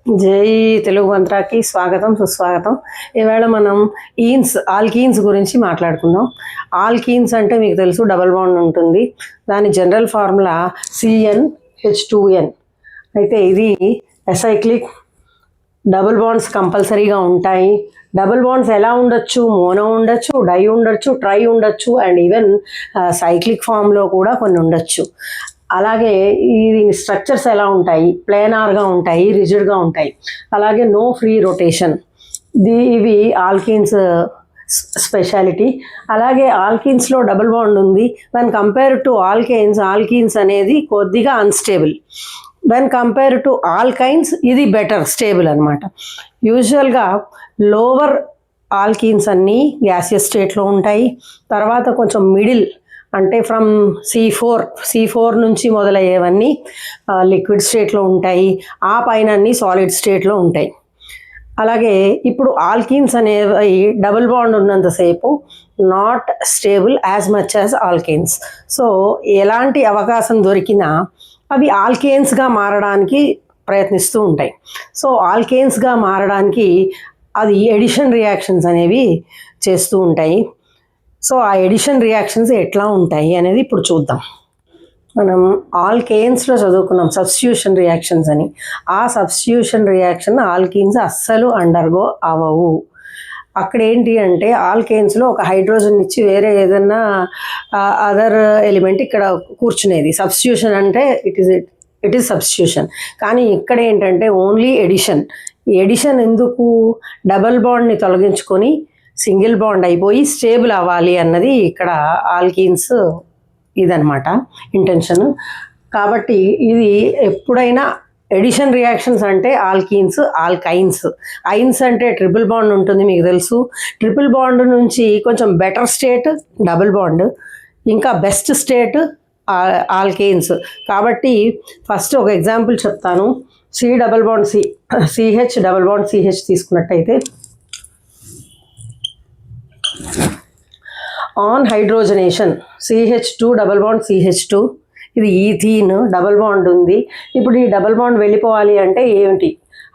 జై తెలుగు మంత్రాకి స్వాగతం సుస్వాగతం. ఈవేళ మనం ఆల్కీన్స్ గురించి మాట్లాడుకుందాం. ఆల్కీన్స్ అంటే మీకు తెలుసు, డబల్ బాండ్ ఉంటుంది. దాని జనరల్ ఫార్ములా CnH2n. అయితే ఇది అసైక్లిక్. డబుల్ బాండ్స్ కంపల్సరీగా ఉంటాయి. డబుల్ బాండ్స్ ఎలా ఉండొచ్చు? మోనో ఉండొచ్చు, డై ఉండొచ్చు, ట్రై ఉండొచ్చు, అండ్ ఈవెన్ సైక్లిక్ ఫామ్లో కూడా కొన్ని ఉండొచ్చు. అలాగే దీని స్ట్రక్చర్స్ ఎలా ఉంటాయి? ప్లేనార్గా ఉంటాయి, రిజిడ్గా ఉంటాయి. అలాగే నో ఫ్రీ రొటేషన్. ఇవి ఆల్కీన్స్ స్పెషాలిటీ. అలాగే ఆల్కీన్స్లో డబుల్ బాండ్ ఉంది. వెన్ కంపేర్ టు ఆల్కీన్స్ అనేది కొద్దిగా unstable. When compare to alkynes ఇది బెటర్ స్టేబుల్ అనమాట. యూజువల్గా లోవర్ ఆల్కీన్స్ అన్నీ గ్యాసియస్ స్టేట్లో ఉంటాయి. తర్వాత కొంచెం మిడిల్ అంటే ఫ్రమ్ C4 నుంచి మొదలయ్యేవన్నీ లిక్విడ్ స్టేట్లో ఉంటాయి. ఆ పైన అన్నీ సాలిడ్ స్టేట్లో ఉంటాయి. అలాగే ఇప్పుడు ఆల్కీన్స్ అనేవి డబుల్ బాండ్ ఉన్నంతసేపు not stable as much as alkanes. So ఎలాంటి అవకాశం దొరికినా అవి ఆల్కేన్స్గా మారడానికి ప్రయత్నిస్తూ ఉంటాయి. సో ఆల్కేన్స్గా మారడానికి అది ఎడిషన్ రియాక్షన్స్ అనేవి చేస్తూ ఉంటాయి. సో ఆ ఎడిషన్ రియాక్షన్స్ ఎట్లా ఉంటాయి అనేది ఇప్పుడు చూద్దాం. మనం ఆల్కేన్స్లో చదువుకున్నాం సబ్స్టిట్యూషన్ రియాక్షన్స్ అని. ఆ సబ్స్టిట్యూషన్ రియాక్షన్ ఆల్కీన్స్ అస్సలు అండర్గో అవ్వవు. అక్కడ ఏంటి అంటే ఆల్కేన్స్లో ఒక హైడ్రోజన్ ఇచ్చి వేరే ఏదన్నా అదర్ ఎలిమెంట్ ఇక్కడ కూర్చునేది. సబ్స్టిట్యూషన్ అంటే ఇట్ ఈస్ సబ్స్టిట్యూషన్. కానీ ఇక్కడ ఏంటంటే ఓన్లీ ఎడిషన్. ఎడిషన్ ఎందుకు? డబల్ బాండ్ని తొలగించుకొని సింగిల్ బాండ్ అయిపోయి స్టేబుల్ అవ్వాలి అన్నది ఇక్కడ ఆల్కీన్స్ ఇదనమాట ఇంటెన్షన్. కాబట్టి ఇది ఎప్పుడైనా ఎడిషన్ రియాక్షన్స్ అంటే ఆల్కైన్స్. ఐన్స్ అంటే ట్రిపుల్ బాండ్ ఉంటుంది, మీకు తెలుసు. ట్రిపుల్ బాండ్ నుంచి కొంచెం బెటర్ స్టేట్ డబుల్ బాండ్, ఇంకా బెస్ట్ స్టేట్ ఆల్కేన్స్. కాబట్టి ఫస్ట్ ఒక ఎగ్జాంపుల్ చెప్తాను. CH డబల్ బాండ్ CH తీసుకున్నట్టయితే on hydrogenation CH2 double bond CH2, ఇది ఈథీన్ డబల్ బాండ్ ఉంది. ఇప్పుడు ఈ డబల్ బాండ్ వెళ్ళిపోవాలి అంటే ఏంటి?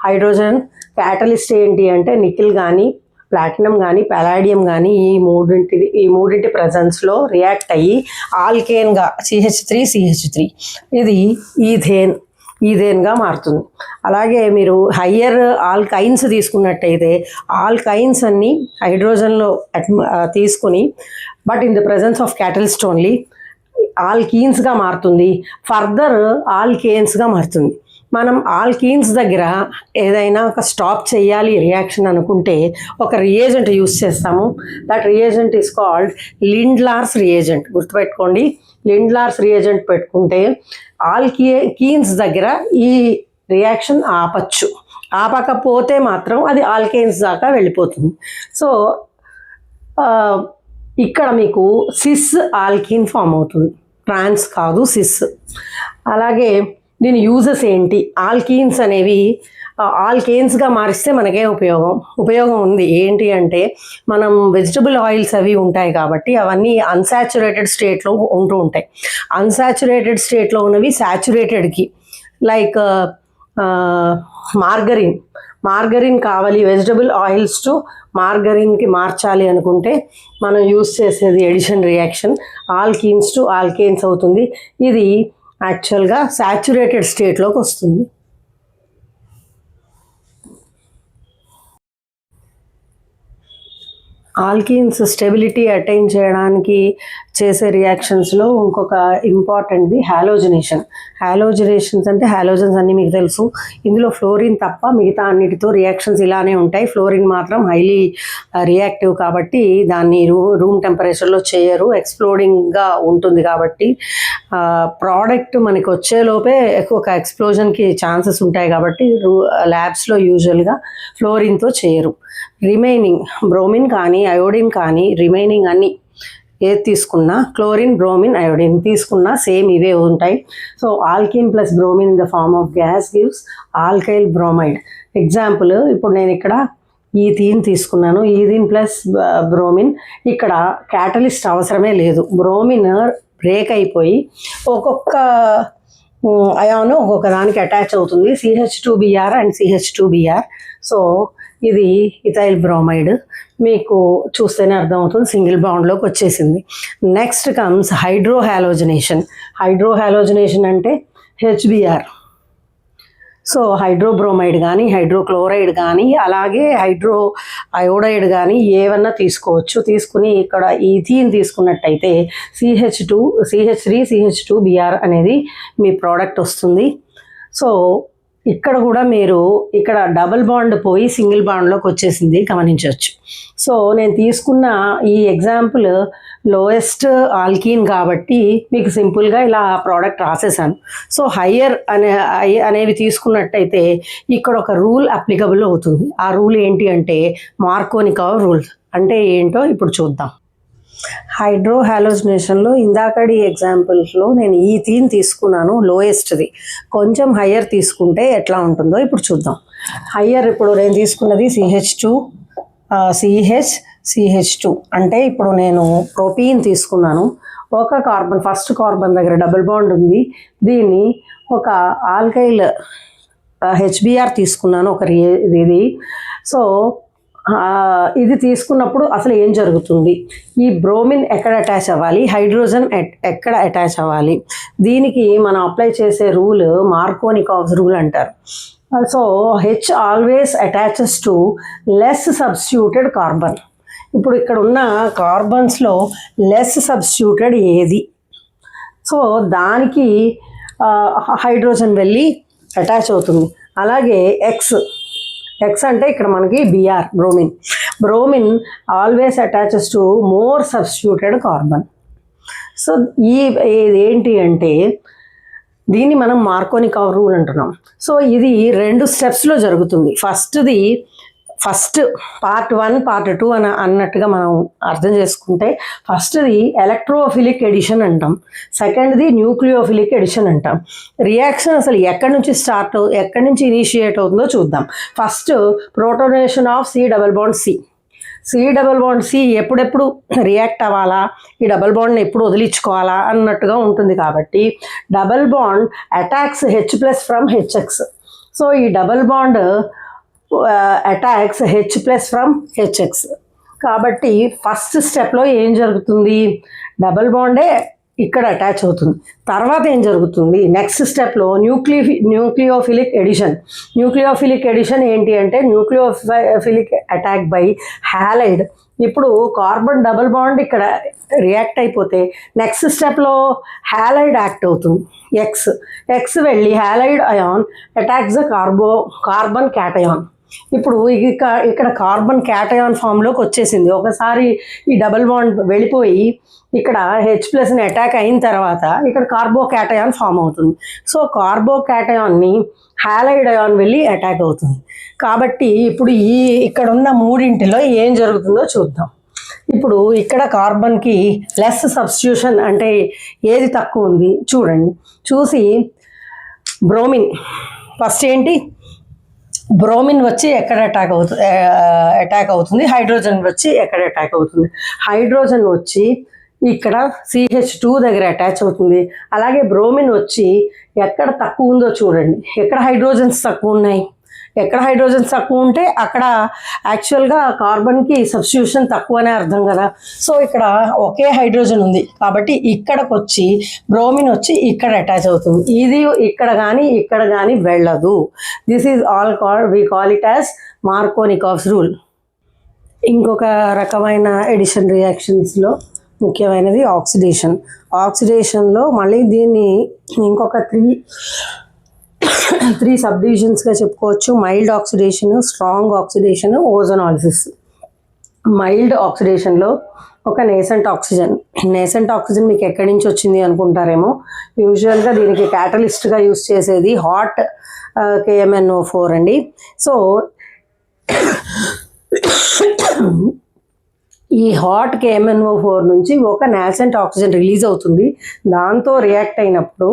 హైడ్రోజన్ క్యాటలిస్ట్ ఏంటి అంటే నికిల్ కానీ ప్లాటినం కానీ పలాడియం కానీ ఈ మూడింటి ప్రజెన్స్లో రియాక్ట్ అయ్యి ఆల్కేన్గా CH3 ఇది ఈథేన్గా మారుతుంది. అలాగే మీరు హయ్యర్ ఆల్కైన్స్ తీసుకున్నట్టయితే ఆల్కైన్స్ అన్నీ హైడ్రోజన్లో తీసుకుని but in the presence of catalyst only ఆల్కీన్స్గా మారుతుంది. ఫర్దర్ ఆల్కేన్స్గా మారుతుంది. మనం ఆల్కీన్స్ దగ్గర ఏదైనా ఒక స్టాప్ చేయాలి రియాక్షన్ అనుకుంటే ఒక రియేజెంట్ యూస్ చేస్తాము. That reagent is called Lindlar's reagent. గుర్తుపెట్టుకోండి, లిండ్లార్స్ రియేజెంట్ పెట్టుకుంటే ఆల్కీన్స్ దగ్గర ఈ రియాక్షన్ ఆపచ్చు. ఆపకపోతే మాత్రం అది ఆల్కేన్స్ దాకా వెళ్ళిపోతుంది. సో ఇక్కడ మీకు సిస్ ఆల్కీన్ ఫామ్ అవుతుంది, ట్రాన్స్ కాదు, సిస్. అలాగే దీని యూజెస్ ఏంటి? ఆల్కీన్స్ అనేవి ఆల్కేన్స్గా మారిస్తే మనకే ఉపయోగం ఉంది. ఏంటి అంటే మనం వెజిటబుల్ ఆయిల్స్ అవి ఉంటాయి కాబట్టి అవన్నీ అన్సాచురేటెడ్ స్టేట్లో ఉంటూ ఉంటాయి. అన్సాచురేటెడ్ స్టేట్లో ఉన్నవి సాచురేటెడ్కి, లైక్ మార్గరిన్ కావాలి, వెజిటబుల్ ఆయిల్స్ టు మార్గరిన్కి మార్చాలి అనుకుంటే మనం యూస్ చేసేది addition reaction alkenes to alkanes అవుతుంది. ఇది యాక్చువల్గా సాచురేటెడ్ స్టేట్లోకి వస్తుంది. ఆల్కీన్స్ స్టెబిలిటీ అటైన్ చేయడానికి చేసే రియాక్షన్స్లో ఇంకొక ఇంపార్టెంట్ది హ్యాలోజనేషన్స్ అంటే హ్యాలోజన్స్ అన్నీ మీకు తెలుసు. ఇందులో ఫ్లోరిన్ తప్ప మిగతా అన్నిటితో రియాక్షన్స్ ఇలానే ఉంటాయి. ఫ్లోరిన్ మాత్రం హైలీ రియాక్టివ్ కాబట్టి దాన్ని రూమ్ టెంపరేచర్లో చేయరు, ఎక్స్ప్లోడింగ్గా ఉంటుంది. కాబట్టి ప్రోడక్ట్ మనకి వచ్చేలోపే ఒక ఎక్స్ప్లోజన్కి ఛాన్సెస్ ఉంటాయి. కాబట్టి ల్యాబ్స్లో యూజువల్గా ఫ్లోరిన్తో చేయరు. రిమైనింగ్ బ్రోమిన్ కానీ అయోడిన్ కానీ రిమైనింగ్ అన్నీ ఏది తీసుకున్నా, క్లోరిన్ బ్రోమిన్ అయోడిన్ తీసుకున్నా సేమ్ ఇవే ఉంటాయి. So alkene plus bromine in the form of gas gives alkyl bromide. Example, ఇప్పుడు నేను ఇక్కడ ఈథీన్ తీసుకున్నాను, ఈథీన్ ప్లస్ బ్రోమిన్. ఇక్కడ క్యాటలిస్ట్ అవసరమే లేదు. బ్రోమిన్ బ్రేక్ అయిపోయి ఒక్కొక్క అయాన్ ఒక్కొక్క దానికి అటాచ్ అవుతుంది, CH2Br అండ్ CH2Br. సో ఇది ఇథైల్ బ్రోమైడ్, మీకు చూస్తేనే అర్థమవుతుంది సింగిల్ బాండ్లోకి వచ్చేసింది. Next comes హైడ్రోహాలోజనేషన్. హైడ్రోహాలోజనేషన్ అంటే HBr. సో హైడ్రోబ్రోమైడ్ కానీ హైడ్రోక్లోరైడ్ కానీ అలాగే హైడ్రో అయోడైడ్ కానీ ఏవన్నా తీసుకోవచ్చు. తీసుకుని ఇక్కడ ఈథీన్ తీసుకున్నట్టయితే CH3 CH2Br అనేది మీ ప్రోడక్ట్ వస్తుంది. సో ఇక్కడ కూడా మీరు ఇక్కడ డబుల్ బాండ్ పోయి సింగిల్ బాండ్లోకి వచ్చేసింది గమనించవచ్చు. సో నేను తీసుకున్న ఈ ఎగ్జాంపుల్ లోయెస్ట్ ఆల్కీన్ కాబట్టి మీకు సింపుల్గా ఇలా ప్రోడక్ట్ రాసేసాను. సో హయ్యర్ అనేవి తీసుకున్నట్టయితే ఇక్కడ ఒక రూల్ అప్లికబుల్ అవుతుంది. ఆ రూల్ ఏంటి అంటే మార్కోనికోవ్ రూల్. అంటే ఏంటో ఇప్పుడు చూద్దాం. హైడ్రోహాలోజనేషన్లో ఇందాకడి ఎగ్జాంపుల్స్లో నేను ఈథీన్ తీసుకున్నాను లోయెస్ట్ది. కొంచెం హయ్యర్ తీసుకుంటే ఎట్లా ఉంటుందో ఇప్పుడు చూద్దాం. హయ్యర్ ఇప్పుడు నేను తీసుకున్నది CH2 అంటే ఇప్పుడు నేను ప్రొపీన్ తీసుకున్నాను. ఒక కార్బన్, ఫస్ట్ కార్బన్ దగ్గర డబుల్ బాండ్ ఉంది. దీన్ని ఒక ఆల్కైల్ HBr తీసుకున్నాను ఒక ఇది. సో ఇది తీసుకున్నప్పుడు అసలు ఏం జరుగుతుంది, ఈ బ్రోమిన్ ఎక్కడ అటాచ్ అవ్వాలి, హైడ్రోజన్ ఎక్కడ అటాచ్ అవ్వాలి, దీనికి మనం అప్లై చేసే రూల్ మార్కోనికోవ్ రూల్ అంటారు. So H always attaches to less substituted carbon. ఇప్పుడు ఇక్కడ ఉన్న కార్బన్స్లో లెస్ సబ్స్టిట్యూటెడ్ ఏది, సో దానికి హైడ్రోజన్ వెళ్ళి అటాచ్ అవుతుంది. అలాగే ఎక్స్ అంటే ఇక్కడ మనకి Br bromine always attaches to more substituted carbon. So ఏంటి అంటే దీన్ని మనం మార్కోనికోవ్ రూల్ అంటున్నాం. సో ఇది 2 స్టెప్స్లో జరుగుతుంది. ఫస్ట్ పార్ట్ 1 పార్ట్ 2 అన్నట్టుగా మనం అర్థం చేసుకుంటే, ఫస్ట్ది ఎలక్ట్రోఫిలిక్ ఎడిషన్ అంటాం, సెకండ్ది న్యూక్లియోఫిలిక్ ఎడిషన్ అంటాం. రియాక్షన్ అసలు ఎక్కడి నుంచి ఇనిషియేట్ అవుతుందో చూద్దాం. First protonation of C double bond C ఎప్పుడెప్పుడు రియాక్ట్ అవ్వాలా, ఈ డబల్ బాండ్ని ఎప్పుడు వదిలించుకోవాలా అన్నట్టుగా ఉంటుంది. కాబట్టి double bond attacks H+ from HX. So ఈ double bond attacks H+ from HX. కాబట్టి ఫస్ట్ స్టెప్లో ఏం జరుగుతుంది, డబల్ బాండే ఇక్కడ అటాచ్ అవుతుంది. తర్వాత ఏం జరుగుతుంది, నెక్స్ట్ స్టెప్లో న్యూక్లియోఫిలిక్ ఎడిషన్ ఏంటి అంటే న్యూక్లియోఫిలిక్ అటాక్ బై హ్యాలైడ్. ఇప్పుడు కార్బన్ డబుల్ బాండ్ ఇక్కడ రియాక్ట్ అయిపోతే నెక్స్ట్ స్టెప్లో హ్యాలైడ్ యాక్ట్ అవుతుంది. ఎక్స్ వెళ్ళి halide ion attacks the carbon cation. ఇప్పుడు ఇక్కడ కార్బన్ క్యాటయాన్ ఫామ్లోకి వచ్చేసింది. ఒకసారి ఈ డబుల్ బాండ్ వెళ్ళిపోయి ఇక్కడ H+ని అటాక్ అయిన తర్వాత ఇక్కడ కార్బోక్యాటయాన్ ఫామ్ అవుతుంది. సో కార్బోక్యాటయాన్ని హ్యాలైడ్ అయాన్ వెళ్ళి అటాక్ అవుతుంది. కాబట్టి ఇప్పుడు ఇక్కడ ఉన్న మూడింటిలో ఏం జరుగుతుందో చూద్దాం. ఇప్పుడు ఇక్కడ కార్బన్కి లెస్ సబ్స్టిట్యూషన్ అంటే ఏది తక్కువ ఉంది చూడండి. చూసి బ్రోమిన్ ఫస్ట్ ఏంటి, బ్రోమిన్ వచ్చి ఎక్కడ అటాక్ అవుతుంది, హైడ్రోజన్ వచ్చి ఎక్కడ అటాక్ అవుతుంది. హైడ్రోజన్ వచ్చి ఇక్కడ CH2 దగ్గర అటాచ్ అవుతుంది. అలాగే బ్రోమిన్ వచ్చి ఎక్కడ తక్కువ ఉందో చూడండి. ఎక్కడ హైడ్రోజన్స్ తక్కువ ఉంటే అక్కడ యాక్చువల్గా కార్బన్కి సబ్స్టిట్యూషన్ తక్కువనే అర్థం కదా. సో ఇక్కడ ఒకే హైడ్రోజన్ ఉంది కాబట్టి ఇక్కడికి వచ్చి బ్రోమిన్ వచ్చి ఇక్కడ అటాచ్ అవుతుంది. ఇది ఇక్కడ కానీ వెళ్ళదు. This is we call it as Markovnikov's rule. ఇంకొక రకమైన ఎడిషన్ రియాక్షన్స్లో ముఖ్యమైనది ఆక్సిడేషన్లో మళ్ళీ దీన్ని ఇంకొక త్రీ సబ్ డివిజన్స్గా చెప్పుకోవచ్చు. Mild oxidation, strong oxidation, ozonolysis. Mild ఆక్సిడేషన్లో ఒక నేసెంట్ ఆక్సిజన్ మీకు ఎక్కడి నుంచి వచ్చింది అనుకుంటారేమో. యూజువల్గా దీనికి క్యాటలిస్ట్గా యూస్ చేసేది హాట్ KMnO4 అండి. సో ఈ హాట్ KMnO4 నుంచి ఒక నేసెంట్ ఆక్సిజన్ రిలీజ్ అవుతుంది. దాంతో రియాక్ట్ అయినప్పుడు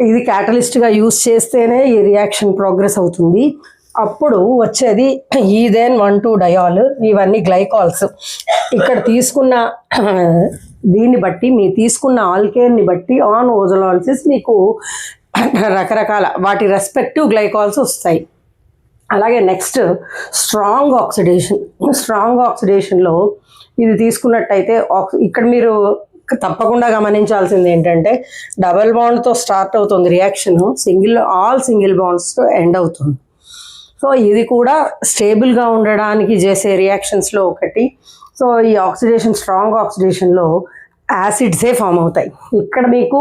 ఇది క్యాటలిస్ట్గా యూస్ చేస్తేనే ఈ రియాక్షన్ ప్రోగ్రెస్ అవుతుంది. అప్పుడు వచ్చేది ఈథేన్ 1,2 డయాల్. ఇవన్నీ గ్లైకాల్స్. ఇక్కడ తీసుకున్న దీన్ని బట్టి, మీరు తీసుకున్న ఆల్కేన్ని బట్టి ఆన్ ఓజోలాలిసిస్ మీకు రకరకాల వాటి రెస్పెక్టివ్ గ్లైకాల్స్ వస్తాయి. అలాగే నెక్స్ట్ స్ట్రాంగ్ ఆక్సిడేషన్లో ఇది తీసుకున్నట్టయితే ఇక్కడ మీరు తప్పకుండా గమనించాల్సింది ఏంటంటే డబల్ బాండ్తో స్టార్ట్ అవుతుంది రియాక్షన్, ఆల్ సింగిల్ బాండ్స్తో ఎండ్ అవుతుంది. సో ఇది కూడా స్టేబుల్గా ఉండడానికి చేసే రియాక్షన్స్లో ఒకటి. సో ఈ స్ట్రాంగ్ ఆక్సిడేషన్లో యాసిడ్సే ఫామ్ అవుతాయి. ఇక్కడ మీకు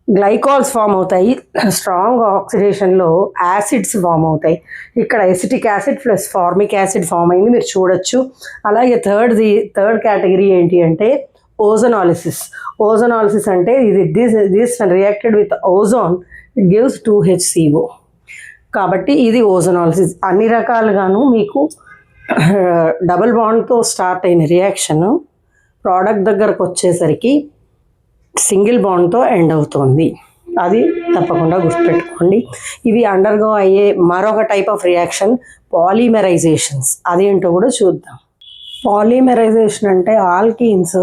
గ్లైకాల్స్ ఫామ్ అవుతాయి, స్ట్రాంగ్ ఆక్సిడేషన్లో యాసిడ్స్ ఫామ్ అవుతాయి. ఇక్కడ acetic acid plus formic acid form అయింది, మీరు చూడొచ్చు. అలాగే థర్డ్ కేటగిరీ ఏంటి అంటే ఓజోనాలిసిస్ అంటే this reacted with ozone it gives 2HCO. కాబట్టి ఇది ఓజోనాలిసిస్. అన్ని రకాలుగాను మీకు డబుల్ బాండ్తో స్టార్ట్ అయిన రియాక్షన్ ప్రోడక్ట్ దగ్గరకు వచ్చేసరికి సింగిల్ బాండ్తో ఎండ్ అవుతుంది. అది తప్పకుండా గుర్తుపెట్టుకోండి. ఇవి అండర్గో అయ్యే మరొక టైప్ ఆఫ్ రియాక్షన్ పాలిమరైజేషన్స్. అదేంటో కూడా చూద్దాం. పాలిమరైజేషన్ అంటే ఆల్కీన్స్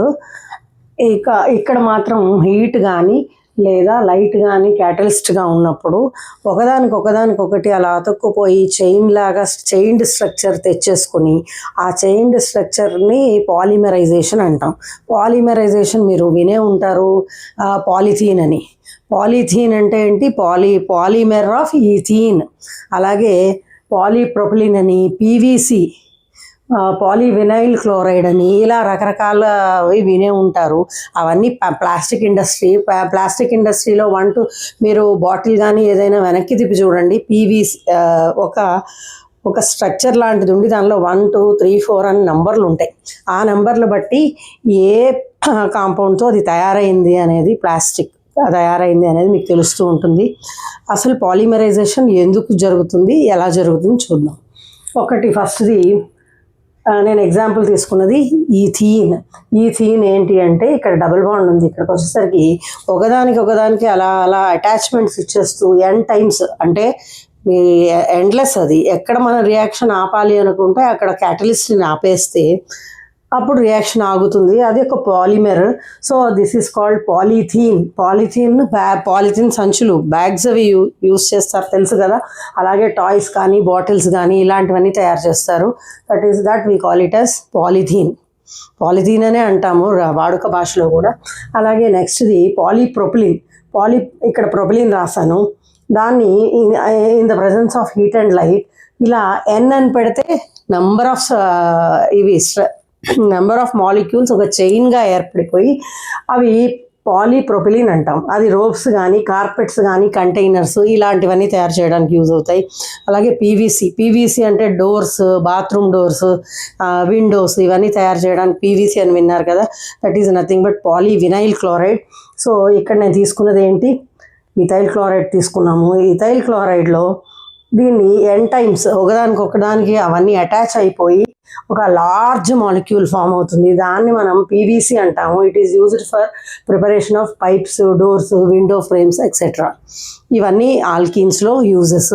ఇక్కడ మాత్రం హీట్ కానీ లేదా లైట్ కానీ క్యాటలిస్ట్గా ఉన్నప్పుడు ఒకదానికొకటి అలా అతుక్కుపోయి చైన్డ్ స్ట్రక్చర్ తెచ్చేసుకుని ఆ చైన్డ్ స్ట్రక్చర్ని పాలిమరైజేషన్ అంటాం. పాలిమరైజేషన్ మీరు వినే ఉంటారు పాలిథీన్ అని. పాలిథీన్ అంటే ఏంటి? Polymer of ethene. అలాగే పాలీప్రొపిలిన్ అని, పీవీసీ, పాలీవినైల్ క్లోరైడ్ అని, ఇలా రకరకాల వినే ఉంటారు. అవన్నీ ప్లాస్టిక్ ఇండస్ట్రీలో మీరు బాటిల్ కానీ ఏదైనా వెనక్కి తిప్పి చూడండి, పీవీసీ ఒక స్ట్రక్చర్ లాంటిది ఉండి దానిలో 1 2 3 4 అని నంబర్లు ఉంటాయి. ఆ నంబర్లు బట్టి ఏ కాంపౌండ్తో అది తయారైంది అనేది మీకు తెలుస్తూ ఉంటుంది. అసలు పాలిమరైజేషన్ ఎందుకు జరుగుతుంది, ఎలా జరుగుతుంది చూద్దాం. ఫస్ట్ది నేను ఎగ్జాంపుల్ తీసుకున్నది ఈథీన్ ఏంటి అంటే ఇక్కడ డబుల్ బాండ్ ఉంది. ఇక్కడికి వచ్చేసరికి ఒకదానికి అలా అటాచ్మెంట్స్ ఇచ్చేస్తూ n టైమ్స్, అంటే మీ ఎండ్లెస్. అది ఎక్కడ మన రియాక్షన్ ఆపాలి అనుకుంటే అక్కడ క్యాటలిస్ట్ని ఆపేస్తే అప్పుడు రియాక్షన్ ఆగుతుంది. అది ఒక polymer. So this is called polythene సంచులు, బ్యాగ్స్ అవి యూస్ చేస్తారు తెలుసు కదా. అలాగే టాయ్స్ కానీ బాటిల్స్ కానీ ఇలాంటివన్నీ తయారు చేస్తారు. That we call it as polythene అనే అంటాము వాడుక భాషలో కూడా. అలాగే నెక్స్ట్ది పాలీప్రొపిలిన్. ఇక్కడ ప్రొపిలిన్ రాశాను. దాన్ని in the presence of heat and light ఇలా n అని పెడితే నెంబర్ ఆఫ్ మాలిక్యూల్స్ ఒక చైన్గా ఏర్పడిపోయి అవి పాలీప్రొపిలిన్ అంటాం. అది రోప్స్ కానీ, కార్పెట్స్ కానీ, కంటైనర్స్ ఇలాంటివన్నీ తయారు చేయడానికి యూజ్ అవుతాయి. అలాగే పీవీసీ అంటే డోర్స్, బాత్రూమ్ డోర్స్, విండోస్ ఇవన్నీ తయారు చేయడానికి పీవీసీ అని విన్నారు కదా. That is nothing but polyvinyl chloride. So ఇక్కడ నేను తీసుకున్నది ఏంటి? ఇథైల్ క్లోరైడ్ తీసుకున్నాము. ఇథైల్ క్లోరైడ్లో దీన్ని n టైమ్స్ ఒకదానికి అవన్నీ అటాచ్ అయిపోయి ఒక లార్జ్ మాలిక్యూల్ ఫామ్ అవుతుంది. దాన్ని మనం పీవీసీ అంటాము. It is used for preparation of pipes, doors, window frames etcetera. ఇవన్నీ ఆల్కీన్స్లో యూజెస్.